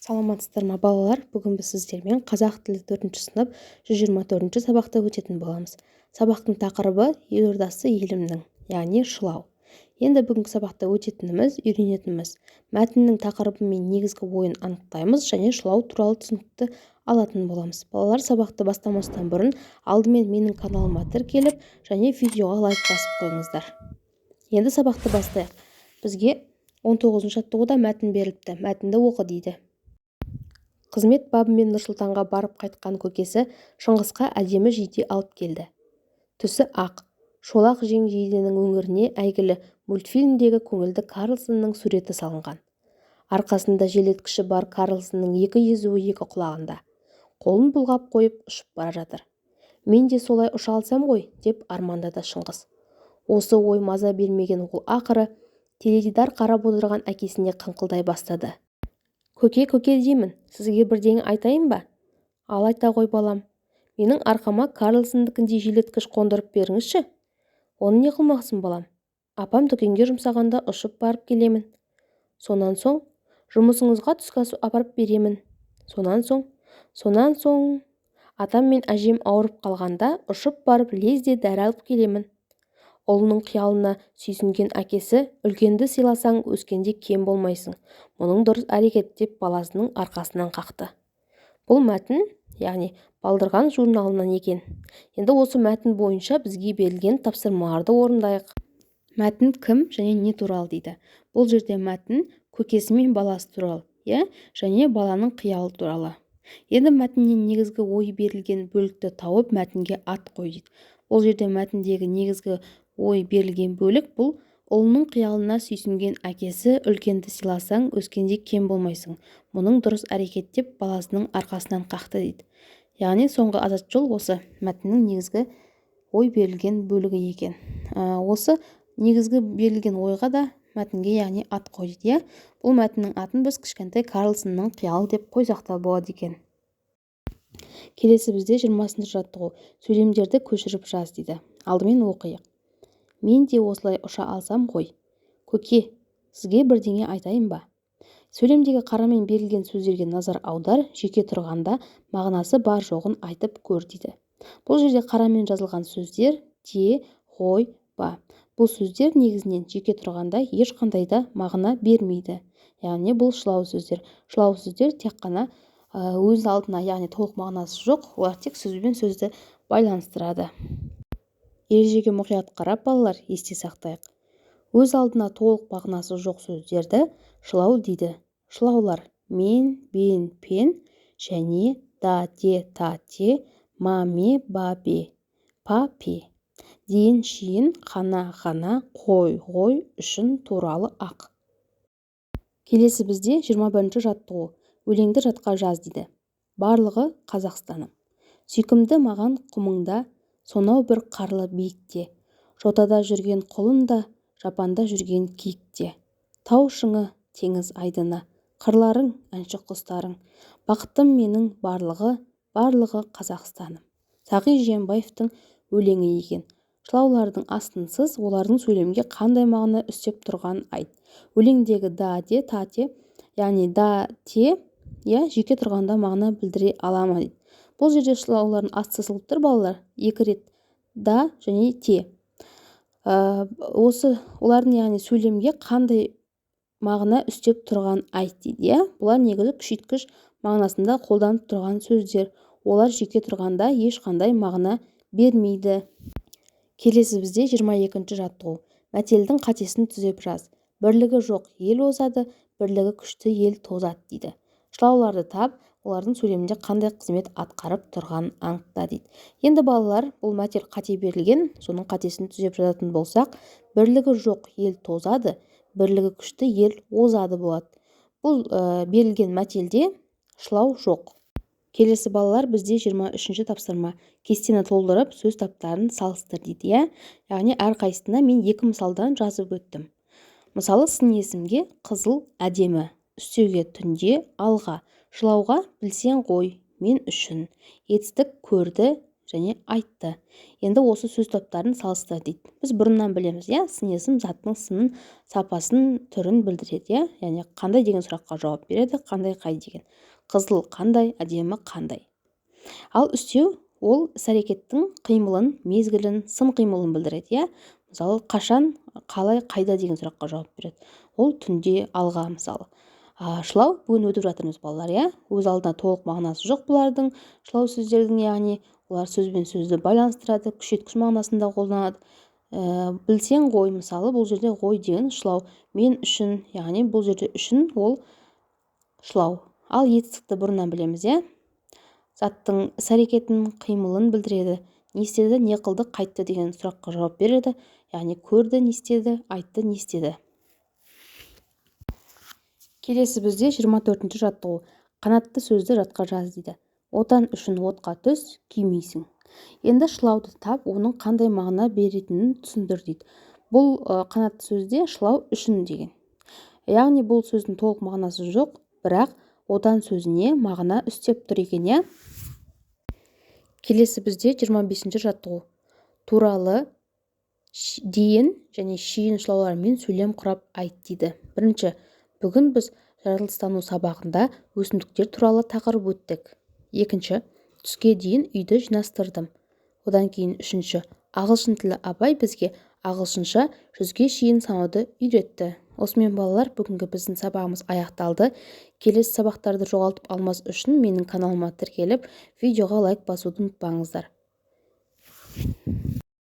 Саламатсыздар ма балалар? Бүгін біз сіздермен қазақ тілі 4 сынып 124 сабақты өтетін боламыз. Сабақтың тақырыбы елордасы елімнің, яғни шылау. Енді бүгінгі сабақта өтетініміз, үйренетініміз мәтіннің тақырыбы мен негізгі ойын анықтаймыз және шылау туралы түсінікті алатын боламыз. Балалар, сабақты бастамастан бұрын алдымен менің каналыма тіркеліп және видеоға лайк басып қойыңыздар. Енді сабақты бастайық. Бізге 19 жаттығуда мәтін беріліпті. Мәтінді оқы дейді. Қызмет бабымен Нұрсұлтанға барып қайтқан көкесі Шыңғысқа әдемі жейде алып келді. Түсі ақ, шолақ жең жейденің өңіріне әйгілі мультфильмдегі көңілді Карлсонның суреті салынған. Арқасында желеткіші бар Карлсонның екі езуі екі құлағында. Қолын бұлғап қойып ұшып бара жатыр. Мен де солай ұша алсам ғой, деп армандады Шыңғыс. Осы ой маза бермеген ол ақыры теледидар қарап отырған әкесіне қыңқылдай бастады. Көке деймін, сізге бірдеңе айтайын ба? Ал айта ғой балам. Менің арқама Карлсондікіндей желеткіш қондырып беріңізші. Оны не қылмақсың балам? Апам дүкенге жұмсағанда ұшып барып келемін. Сонан соң жұмысыңызға түскі ас апарып беремін. Сонан соң атам мен әжем ауырып қалғанда ұшып барып лезде дәрі алып келемін. Ұлының қиялына сүйсінген әкесі, үлкенді сыйласаң өскенде кем болмайсың. Мұның дұрыс әрекет деп баласының арқасынан қақты. Бұл мәтін, яғни Балдырған журналынан екен. Енді осы мәтін бойынша бізге берілген тапсырмаларды орындайық. Мәтін кім және не туралы дейді. Бұл жерде мәтін көкесі мен баласы туралы, және баланың қиялы туралы. Енді мәтіннен негізгі ой берілген бөлікті тауып мәтінге ат қой дейді. Бұл жерде мәтіндегі негізгі ой берілген бөлік бұл ұлының қиялына сүйсінген әкесі, үлкенді сыйласаң өскенде кем болмайсың. Мұның дұрыс әрекет деп баласының арқасынан қақты дейді. Яғни соңғы азат жол осы мәтіннің негізгі ой берілген бөлігі екен. Осы негізгі берілген ойға да мәтінге яғни ат қой дейді. Бұл мәтіннің атын біз кішкентай Карлсонның қиялы деп қойсақ та болады екен. Келесі бізде 20-шы жаттығу. Сөйлемдерді көшіріп жаз дейді. Алдымен оқиық. Мен де осылай ұша алсам ғой. Көке, сізге бірдеңе айтайын ба? Сөйлемдегі қарамен берілген сөздерге назар аудар, жеке тұрғанда мағынасы бар жоғын айтып көр дейді. Бұл жерде қарамен жазылған сөздер те, ғой, ба. Бұл сөздер негізінен жеке тұрғанда ешқандай да мағына бермейді. Яғни бұл шылау сөздер. Шылау сөздер тек қана өз алдына, яғни толық мағынасы жоқ, олар тек сөзбен сөзді байланыстырады. Ережеге мұқият қарап балалар, есте сақтайық. Өз алдына толық мағынасы жоқ сөздерді шылау дейді. Шылаулар мен, бен, пен және да, де, та, те, ма, ме, ба, бе, па, пе. Дейін, шейін, қана, ғана, қой, ғой, үшін, туралы, ақ. Келесі бізде 21-ші жаттығу. Өлеңді жатқа жаз дейді. Барлығы Қазақстаным. Сүйкімді маған құмыңда, сонау бір қарлы биікте. Жотада жүрген құлында, жапанда жүрген киікте. Тау шыңы, теңіз айдыны, қырларың, әнші құстарың. Бақытым менің барлығы Қазақстаным. Сағи Жиенбаевтың өлеңі екен. Шылаулардың астынсыз олардың сөйлемге қандай мағына үстеп тұрғанын айт. Өлеңдегі да, де, та, те, яғни да, те, жеке тұрғанда мағына білдіре ала ма дейді. Бұл жерде шылаулардың асты сызылып тұр балалар. Екі рет да және те. Осы олардың яғни сөйлемге қандай мағына үстеп тұрған айт дейді. Бұлар негізі күшейткіш мағынасында қолданып тұрған сөздер. Олар жеке тұрғанда ешқандай мағына бермейді. Келесі бізде 22-ші жаттығу. Мәтелдің қатесін түзеп жаз. Бірлігі жоқ ел озады, бірлігі күшті ел тозады дейді. Шылауларды тап, олардың сөйлемінде қандай қызмет атқарып тұрғанын анықта дейді. Енді балалар, бұл мәтел қате берілген, соның қатесін түзеп жазатын болсақ, бірлігі жоқ ел тозады, бірлігі күшті ел озады болады. Бұл берілген мәтелде шылау жоқ. Келесі балалар бізде 23-ші тапсырма. Кестені толтырып, сөз таптарын салыстыр дейді. Яғни әрқайсысына мен 2 мысалдан жазып өттім. Мысалы, сын есімге қызыл әдемі, үстеуге түнде алға, шылауға білсең ғой мен үшін, етістік көрді және айтты. Енді осы сөз топтарын салыстыр дейді. Біз бұрыннан білеміз, сын есім заттың сынын, сапасын, түрін білдіреді, яғни қандай деген сұраққа жауап береді, қандай қай деген. Қызыл қандай, әдемі қандай. Ал үстеу ол іс-әрекеттің қимылын, мезгілін, сын қимылын білдіреді, мысалы қашан, қалай, қайда деген сұраққа жауап береді. Ол түнде, алға мысалы. Шылау бүгін өтіп жатырмыз балалар, өз алдына толық мағынасы жоқ бұлардың шылау сөздердің, яғни олар сөзбен сөзді байланыстырады, күшейткіш мағынасында қолданады. Білсең ғой, мысалы бұл жерде ғой деген шылау, мен үшін, яғни бұл жерде үшін ол шылау. Ал етістікті бұрыннан білеміз, заттың іс-әрекетін, қимылын білдіреді. Не істеді, не қылды, қайтты деген сұраққа жауап береді. Яғни көрді, не істеді, айтты, не істеді. Келесі бізде 24-ші жаттығу. Қанатты сөзді жатқа жаз дейді. Отан үшін отқа түс, күймейсің. Енді шылауды тап, оның қандай мағына беретінін түсіндір дейді. Бұл қанатты сөзде шылау үшін деген. Яғни бұл сөздің толық мағынасы жоқ, бірақ отан сөзіне мағына үстеп тұр екен, Келесі бізде 25-ші жаттығу. Туралы дейін және шейін шылаулармен сөйлем құрап айт дейді. Бірінші, бүгін біз жаратылыстану сабағында өсімдіктер туралы тақырып өттік. Екінші, түске дейін үйді жинастырдым. Одан кейін үшінші, ағылшын тілі апай бізге ағылшынша 100-ге шейін санауды үйретті. Осымен балалар, бүгінгі біздің сабағымыз аяқталды. Келесі сабақтарды жоғалтып алмас үшін менің каналыма тіркеліп, видеоға лайк басуды ұмытпаңыздар.